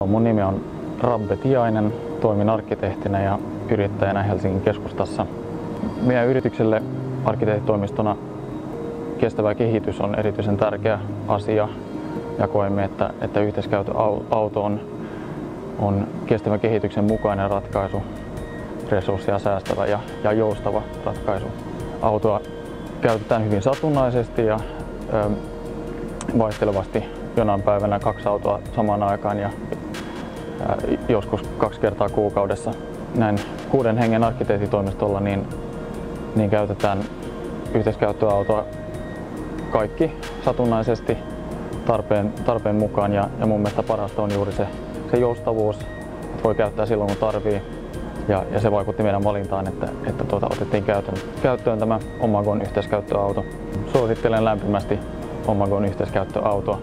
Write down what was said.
Mun nimi on Rabbe Tiainen, toimin arkkitehtinä ja yrittäjänä Helsingin keskustassa. Meidän yritykselle arkkitehtitoimistona kestävä kehitys on erityisen tärkeä asia ja koemme, että yhteiskäyttöauto on kestävän kehityksen mukainen ratkaisu, resursseja säästävä ja joustava ratkaisu. Autoa käytetään hyvin satunnaisesti ja vaihtelevasti jonain päivänä 2 autoa samaan aikaan ja joskus 2 kertaa kuukaudessa. Näin 6 hengen arkkitehtitoimistolla niin käytetään yhteiskäyttöautoa kaikki satunnaisesti tarpeen mukaan ja mun mielestä parasta on juuri se joustavuus, että voi käyttää silloin kun tarvii ja se vaikutti meidän valintaan, että otettiin käyttöön tämä Omagon yhteiskäyttöauto. Suosittelen lämpimästi Omagon yhteiskäyttöautoa.